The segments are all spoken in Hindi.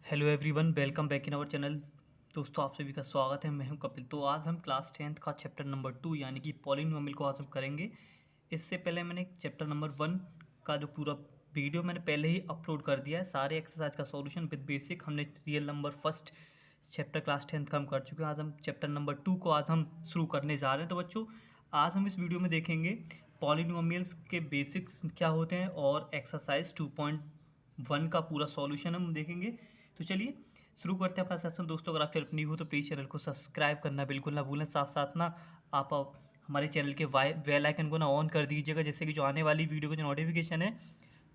Hello everyone, welcome back in our channel. दोस्तों, आप सभी का स्वागत है। मैं हूं कपिल। तो आज हम क्लास 10th का चैप्टर नंबर 2 यानी कि पॉलिनोमियल को आज हम करेंगे। इससे पहले मैंने चैप्टर नंबर 1 का जो पूरा वीडियो मैंने पहले ही अपलोड कर दिया है। सारे एक्सरसाइज का सॉल्यूशन विद बेसिक हमने real number first chapter class 10th का हम कर चुके हैं। आज हम चैप्टर नंबर 2 को आज हम शुरू करने जा रहे हैं। तो बच्चों, आज हम इस वीडियो में देखेंगे पॉलिनोमियल्स के बेसिक्स क्या होते हैं और एक्सरसाइज 2.1 का पूरा सॉल्यूशन हम देखेंगे। तो चलिए शुरू करते हैं अपना सेशन। दोस्तों, अगर आप चैनल पर न्यू हो तो प्लीज़ चैनल को सब्सक्राइब करना बिल्कुल ना भूलें। साथ साथ ना आप हमारे चैनल के बेल आइकन को ना ऑन कर दीजिएगा, जैसे कि जो आने वाली वीडियो का जो नोटिफिकेशन है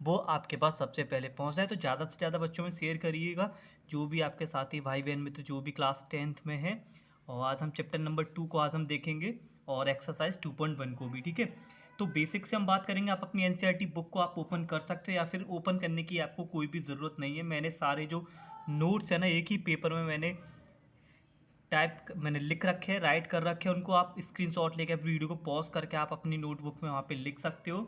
वो आपके पास सबसे पहले पहुंच जाए। तो ज़्यादा से ज़्यादा बच्चों में शेयर करिएगा, जो भी आपके साथी भाई बहन मित्र जो भी क्लास 10th में है। और आज हम चैप्टर नंबर 2 को आज हम देखेंगे और एक्सरसाइज 2.1 को भी। ठीक है, तो बेसिक से हम बात करेंगे। आप अपनी एनसीईआरटी बुक को आप ओपन कर सकते हो या फिर ओपन करने की आपको कोई भी ज़रूरत नहीं है। मैंने सारे जो नोट्स है ना एक ही पेपर में मैंने लिख रखे हैं, राइट कर रखे हैं। उनको आप स्क्रीनशॉट लेके वीडियो को पॉज करके आप अपनी नोटबुक में वहाँ पे लिख सकते हो।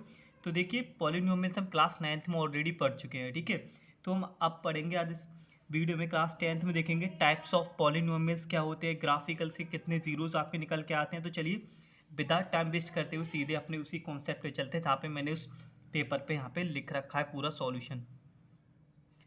तो देखिए, पॉलिनोमियल्स हम क्लास 9th में ऑलरेडी पढ़ चुके हैं। ठीक है, तो हम अब पढ़ेंगे आज इस वीडियो में क्लास 10th में देखेंगे टाइप्स ऑफ पॉलिनोमियल्स क्या होते हैं, ग्राफिकल से कितने जीरोज आपके निकल के आते हैं। तो चलिए विदाउट टाइम वेस्ट करते हुए सीधे अपने उसी कॉन्सेप्ट पे चलते हैं जहाँ पे मैंने उस पेपर पे यहाँ पे लिख रखा है पूरा सॉल्यूशन।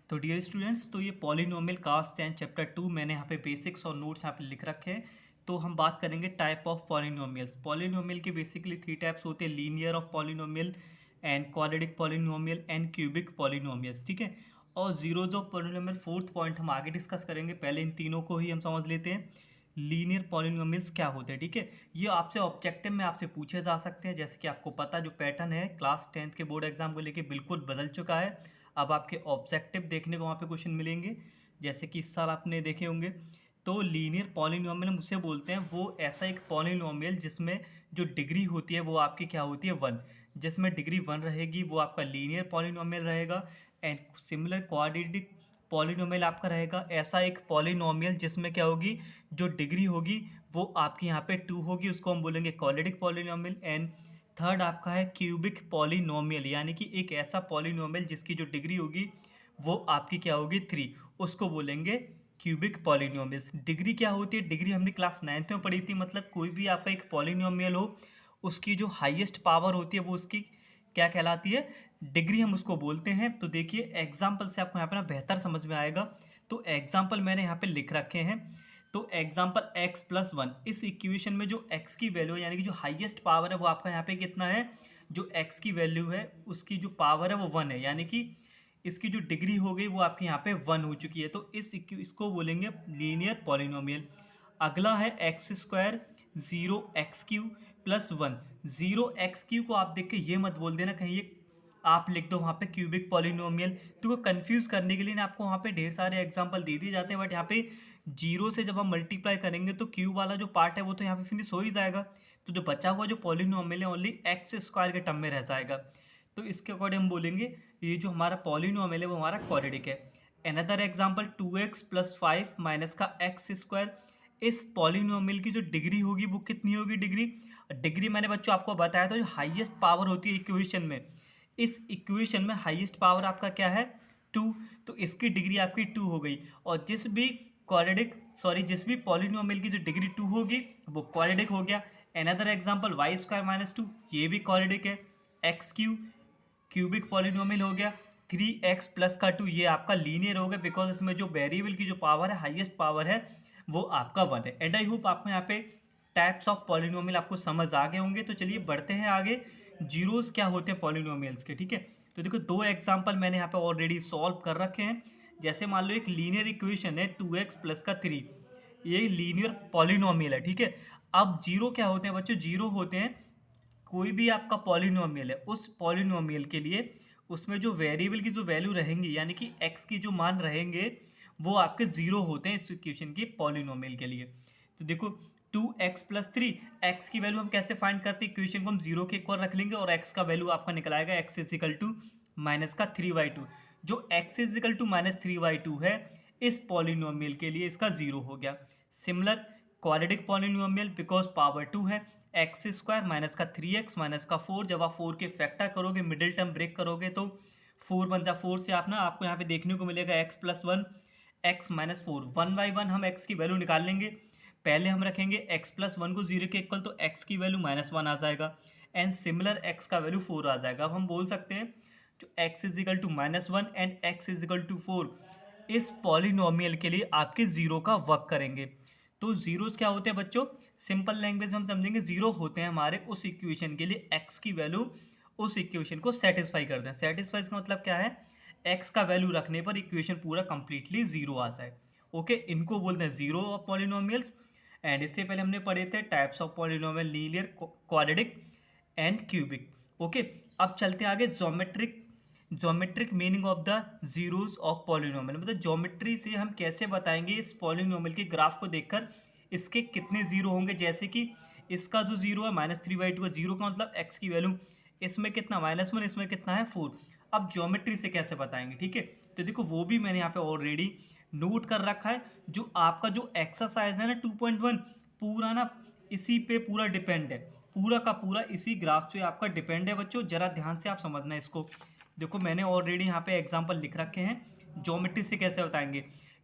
तो डियर स्टूडेंट्स, तो ये पॉलिनोमियल क्लास 10 चैप्टर 2 मैंने यहाँ पे बेसिक्स और नोट्स यहाँ पे लिख रखे हैं। तो हम बात करेंगे टाइप ऑफ पॉलिनोमियल्स। पॉलिनोमियल के बेसिकली 3 टाइप्स होते हैं: linear of polynomial and quadratic polynomial and cubic polynomials. ठीक है, और zeros of polynomial fourth point हम आगे डिस्कस करेंगे। पहले इन तीनों को ही हम समझ लेते हैं, लीनियर पॉलिनोमियल्स क्या होते हैं। ठीक है, ये आपसे ऑब्जेक्टिव में आपसे पूछे जा सकते हैं। जैसे कि आपको पता जो पैटर्न है क्लास 10th के बोर्ड एग्जाम को लेके बिल्कुल बदल चुका है। अब आपके ऑब्जेक्टिव देखने को वहाँ पे क्वेश्चन मिलेंगे, जैसे कि इस साल आपने देखे होंगे। तो लीनियर पॉलिनोमियल हम उसे बोलते हैं, वो ऐसा एक पॉलिनोमियल जिसमें जो डिग्री होती है वो आपकी क्या होती है, 1। जिसमें डिग्री 1 रहेगी वो आपका लीनियर पॉलिनोमियल रहेगा। एंड सिमिलर क्वाड्रेटिक पॉलिनोमियल आपका रहेगा ऐसा एक पॉलिनोमियल जिसमें क्या होगी, जो डिग्री होगी वो आपकी यहाँ पे 2 होगी, उसको हम बोलेंगे क्वाड्रेटिक पॉलिनोमियल। एंड थर्ड आपका है क्यूबिक पॉलिनोमियल, यानी कि एक ऐसा पॉलिनोमियल जिसकी जो डिग्री होगी वो आपकी क्या होगी, 3, उसको बोलेंगे क्यूबिक पॉलिनोमियल्स। डिग्री क्या होती है, डिग्री हमने क्लास 9th में पढ़ी थी। मतलब कोई भी आपका एक पॉलिनोमियल हो, उसकी जो हाईएस्ट पावर होती है वो उसकी क्या कहलाती है, डिग्री हम उसको बोलते हैं। तो देखिए एग्जाम्पल से आपको यहाँ पे ना बेहतर समझ में आएगा। तो एग्जाम्पल मैंने यहाँ पे लिख रखे हैं। तो एग्जाम्पल x+1, इस इक्वेशन में जो x की वैल्यू है यानी कि जो हाईएस्ट पावर है वो आपका यहाँ पे कितना है, जो x की वैल्यू है उसकी जो पावर है वो 1 है, यानी कि इसकी जो डिग्री हो गई वो आपके यहाँ पे 1 हो चुकी है। तो इसको बोलेंगे लीनियर पॉलिनोमियल। अगला है x² 0x³ + 1। 0x³ को आप देख के ये मत बोल देना कहीं ये आप लिख दो वहाँ पे क्यूबिक पॉलिनोमियल। तो कंफ्यूज करने के लिए ना आपको वहाँ पे ढेर सारे एग्जांपल दे दिए जाते हैं, बट यहाँ पे जीरो से जब हम मल्टीप्लाई करेंगे तो क्यूब वाला जो पार्ट है वो तो यहाँ पे फिनिश हो ही जाएगा। तो जो बचा हुआ जो पॉलिनोमियल है ओनली x² के टर्म में रह जाएगा। तो इसके अकॉर्डिंग हम बोलेंगे ये जो हमारा पॉलिनोमियल है वो हमारा क्वाड्रेटिक है। अनदर एग्जाम्पल 2x + 5 माइनस का x²। इस पॉलिनोमियल की जो डिग्री होगी वो कितनी होगी, डिग्री मैंने बच्चों आपको बताया था जो हाईएस्ट पावर होती है इक्वेशन में, इस इक्वेशन में हाईएस्ट पावर आपका क्या है, 2। तो इसकी डिग्री आपकी 2 हो गई। और जिस भी पॉलिनोमियल की जो डिग्री 2 होगी वो क्वाड्रेटिक हो गया। अनदर एग्जांपल y² - 2, ये भी क्वाड्रेटिक है। x³ क्यूबिक पॉलिनोमियल हो गया। 3x + 2 ये आपका लीनियर हो गया, बिकॉज इसमें जो वेरिएबल की जो पावर है हाईएस्ट पावर है वो आपका 1 है। एंड आई होप आपको यहाँ पे टाइप्स ऑफ पॉलिनोमियल आपको समझ आ गए होंगे। तो चलिए बढ़ते हैं आगे, जीरोस क्या होते हैं पॉलिनोमियल्स के। ठीक है, तो देखो 2 एग्जांपल मैंने यहाँ पे ऑलरेडी सॉल्व कर रखे हैं। जैसे मान लो एक लीनियर इक्वेशन है 2x + 3, ये लीनियर पॉलिनोमियल है। ठीक है, अब जीरो क्या होते हैं बच्चों, जीरो होते हैं कोई भी आपका पॉलिनोमियल है उस पॉलिनोमियल के लिए उसमें जो वेरिएबल की जो वैल्यू रहेंगी यानी कि x की जो मान रहेंगे वो आपके जीरो होते हैं इस इक्वेशन की पॉलिनोमियल के लिए। तो देखो 2x + 3, x की वैल्यू हम कैसे फाइंड करते हैं, इक्वेशन को हम जीरो के इक्वल रख लेंगे और x का वैल्यू आपका निकल आएगा x = -3/2। जो x = -3/2 है इस पॉलिनोमियल के लिए इसका जीरो हो गया। Similar quadratic polynomial because power 2 है, x² - 3x - 4, जब आप 4 के फैक्टर करोगे मिडिल टर्म ब्रेक करोगे तो 4 × 4 से आप ना आपको यहाँ पे देखने को मिलेगा x + 1 x माइनस 4। 1 बाई 1 हम x की वैल्यू निकाल लेंगे। पहले हम रखेंगे x प्लस 1 को 0 के इक्वल, तो x की वैल्यू माइनस 1 आ जाएगा एंड सिमिलर x का वैल्यू 4 आ जाएगा। अब हम बोल सकते हैं जो x is equal to minus 1 and x is equal to 4 इस पॉलिनोमियल के लिए आपके जीरो का वर्क करेंगे। तो जीरोस क्या होते हैं बच्चों, सिंपल लैंग्वेज में हम समझेंगे जीरो होते हैं हमारे उस इक्वेशन के लिए x की वैल्यू उस इक्वेशन को सेटिस्फाई करते हैं। सेटिस्फाई का मतलब क्या है, x का वैल्यू रखने पर इक्वेशन पूरा कंप्लीटली जीरो आ जाए। ओके, इनको बोलते हैं जीरो ऑफ पॉलिनोमियल्स। एंड इससे पहले हमने पढ़े थे types of polynomial, linear, quadratic and cubic. Okay, अब चलते आगे। Geometric meaning of the zeros of polynomial, मतलब ज्योमेट्री से हम कैसे बताएंगे इस पॉलिनोमियल के ग्राफ को देखकर इसके कितने जीरो होंगे। जैसे कि इसका जो जीरो है -3/2 है, जीरो का मतलब x की वैल्यू, इसमें कितना -1, इसमें कितना है 4। अब ज्योमेट्री से कैसे बताएंगे, ठीक है। तो देखो वो भी मैंने यहाँ पे ऑलरेडी नोट कर रखा है। जो आपका जो एक्सरसाइज है ना 2.1, पूरा ना इसी पे पूरा डिपेंड है, पूरा का पूरा इसी ग्राफ पे आपका डिपेंड है बच्चों। जरा ध्यान से आप समझना इसको। देखो मैंने ऑलरेडी यहाँ पे एग्जांपल लिख रखे हैं, ज्योमेट्री से कैसे बताएंगे।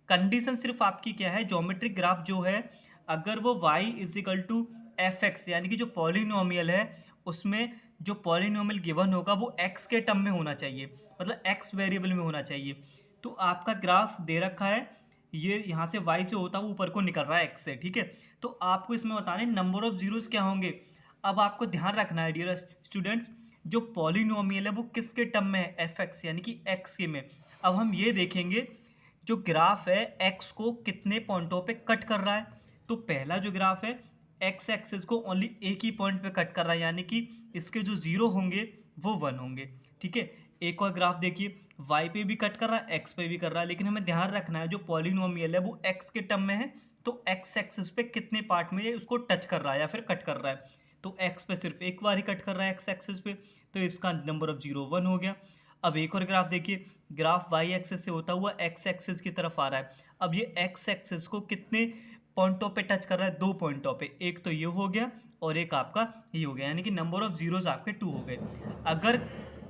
कंडीशन सिर्फ आपकी क्या है, ज्योमेट्रिक ग्राफ जो है अगर वो y is equal to F X, यानी कि जो पॉलिनोमियल है उसमें जो पॉलिनोमियल गिवन होगा वो x के टर्म में होना चाहिए, मतलब x वेरिएबल में होना चाहिए। तो आपका ग्राफ दे रखा है, ये यहाँ से y से होता हुआ ऊपर को निकल रहा है x से, ठीक है। तो आपको इसमें बताना है नंबर ऑफ जीरोस क्या होंगे। अब आपको ध्यान रखना है डियर स्टूडेंट्स, जो पॉलिनोमियल है वो किसके टर्म में है, एफ एक्स, यानी कि x के में। अब हम ये देखेंगे जो ग्राफ है x को कितने पॉइंटों पे कट कर रहा है। तो पहला जो ग्राफ है x एक्सिस को ओनली एक ही पॉइंट पे कट कर रहा है, यानी कि इसके जो जीरो होंगे वो 1 होंगे, ठीक है। एक और ग्राफ देखिए, y पे भी कट कर रहा है, x पे भी कर रहा है, लेकिन हमें ध्यान रखना है जो पॉलिनोमियल है वो x के टर्म में है, तो x एक्सिस पे कितने पार्ट में उसको टच कर रहा है या फिर कट कर रहा है। तो x पे सिर्फ एक बार ही कट कर रहा है x एक्सिस पे, तो इसका नंबर ऑफ जीरो 1 हो गया। अब एक और ग्राफ देखिए, ग्राफ y एक्सिस से होता हुआ x एक्सिस की तरफ आ रहा है। अब ये x एक्सिस को कितने पॉइंटों पे टच कर रहा है, 2 पॉइंटों पे, एक तो ये हो गया और एक आपका ये हो गया, यानी कि नंबर ऑफ जीरोस आपके 2 हो गए। अगर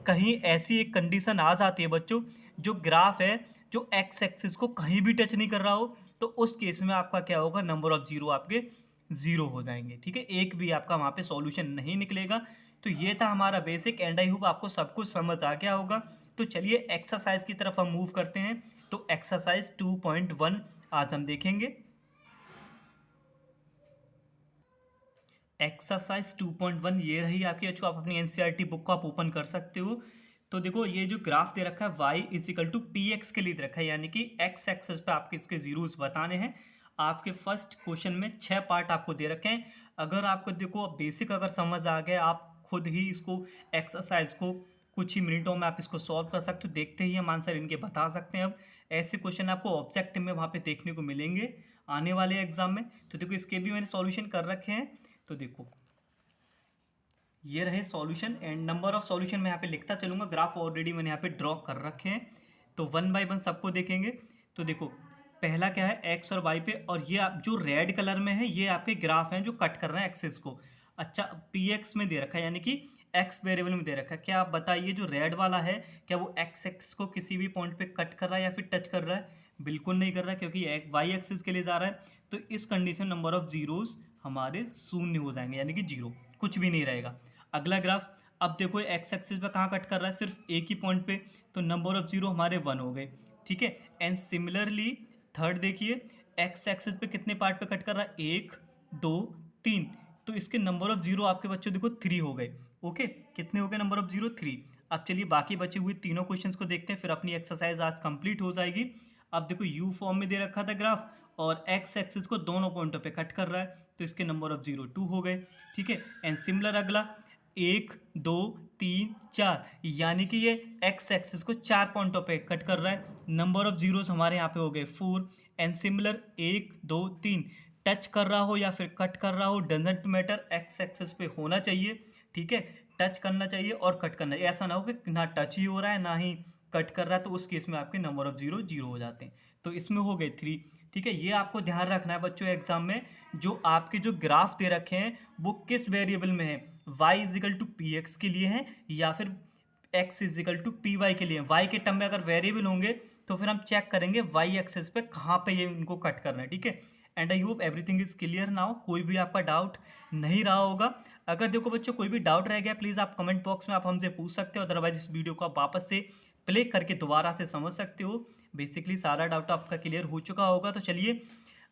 कहीं ऐसी एक कंडीशन आ जाती है बच्चों, जो ग्राफ है जो x एक्सिस को कहीं भी टच नहीं कर रहा हो, तो उस केस में आपका क्या होगा, नंबर ऑफ जीरो आपके जीरो हो जाएंगे, ठीक है। एक भी आपका वहाँ पे सॉल्यूशन नहीं निकलेगा। तो ये था हमारा बेसिक, एंड आई होप आपको सब कुछ समझ आ गया होगा। तो चलिए एक्सरसाइज की तरफ हम मूव करते हैं। तो एक्सरसाइज 2.1 आज हम देखेंगे। एक्सरसाइज 2.1 ये रही आपकी। अच्छो आप अपनी एनसीईआरटी बुक को आप ओपन कर सकते हो। तो देखो ये जो ग्राफ दे रखा है y is equal to P X के लिए दे रखा है, यानी कि x एक्सेस पे आपके इसके जीरोस बताने हैं। आपके फर्स्ट क्वेश्चन में 6 पार्ट आपको दे रखे हैं। अगर आपको देखो बेसिक अगर समझ आ गया, आप खुद ही इसको एक्सरसाइज को कुछ ही मिनटों में आप इसको सॉल्व कर सकते हो, देखते ही हम आंसर इनके बता सकते हैं। अब ऐसे क्वेश्चन आपको ऑब्जेक्टिव में वहाँ पे देखने को मिलेंगे आने वाले एग्जाम में। तो देखो इसके भी मैंने सॉल्यूशन कर रखे हैं। तो देखो ये रहे solution, and number of solution मैं यहाँ पे लिखता चलूँगा। ग्राफ ऑलरेडी मैंने यहाँ पे ड्रॉ कर रखे हैं, तो 1 बाय 1 सबको देखेंगे। तो देखो पहला क्या है, एक्स और वाई पे, और ये आप जो रेड कलर में है ये आपके ग्राफ हैं जो कट कर रहे हैं एक्सिस को। अच्छा पी एक्स में दे रखा है, यानी कि एक्स वेरिएबल में दे रखा है। क्या आप बताइए जो रेड वाला है क्या वो एक्स एक्स को किसी भी पॉइंट पे कट कर रहा है या फिर टच कर रहा है, बिल्कुल नहीं कर रहा है, क्योंकि वाई एक्सिस के लिए जा रहा है। तो इस कंडीशन नंबर ऑफ जीरोस हमारे शून्य हो जाएंगे, यानी कि जीरो, कुछ भी नहीं रहेगा। अगला ग्राफ, अब देखो एक्स एक्सिस पे कहाँ कट कर रहा है, सिर्फ एक ही पॉइंट पे, तो नंबर ऑफ जीरो हमारे 1 हो गए, ठीक है। एंड सिमिलरली थर्ड देखिए, एक्स एक्सिस पे कितने पार्ट पे कट कर रहा है, 1 2 3, तो इसके नंबर ऑफ जीरो आपके बच्चों देखो 3 हो गए। ओके, कितने हो गए नंबर ऑफ जीरो, 3। अब चलिए बाकी बचे हुए तीनों क्वेश्चंस को देखते हैं, फिर अपनी एक्सरसाइज आज कंप्लीट हो जाएगी। अब देखो यू फॉर्म में दे रखा था ग्राफ, और एक्स एक्सिस को दोनों पॉइंटों पे कट कर रहा है, तो इसके नंबर ऑफ जीरो 2 हो गए, ठीक है। एंड सिमिलर अगला 1 2 3 4, यानी कि ये एक्स एक्सिस को 4 पॉइंटों पे कट कर रहा है, नंबर ऑफ जीरोस हमारे यहाँ पे हो गए 4। एंड सिमिलर 1 2 3, टच कर रहा हो या फिर कट कर रहा हो डजेंट मैटर, एक्स एक्सिस पे होना चाहिए, ठीक है। टच करना चाहिए और कट करना चाहिए, ऐसा ना हो कि ना टच ही हो रहा है ना ही कट कर रहा है, तो उस केस में आपके नंबर ऑफ जीरो जीरो हो जाते हैं। तो इसमें हो गए 3, ठीक है। ये आपको ध्यान रखना है बच्चों एग्जाम में, जो आपके जो ग्राफ दे रखे हैं वो किस वेरिएबल में है, y is equal to P X के लिए है या फिर x is equal to P Y के लिए। y के टर्म में अगर वेरिएबल होंगे तो फिर हम चेक करेंगे वाई एक्सेस पे कहाँ पे ये इनको कट करना है, ठीक है। And I hope everything is clear now, कोई भी आपका डाउट नहीं रहा होगा। अगर देखो बच्चों कोई भी डाउट रह गया प्लीज़ आप कमेंट बॉक्स में आप हमसे पूछ सकते हो, अदरवाइज इस वीडियो को आप वापस से प्ले करके दोबारा से समझ सकते हो। बेसिकली सारा डाउट आपका क्लियर हो चुका होगा। तो चलिए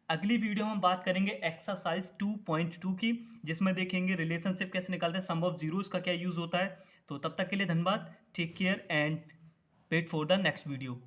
अगली वीडियो में हम बात करेंगे एक्सरसाइज 2.2 की, जिसमें देखेंगे रिलेशनशिप कैसे निकालते हैं, सम ऑफ जीरोस का क्या यूज़ होता है। तो तब तक के लिए धन्यवाद, take care and wait for the next video.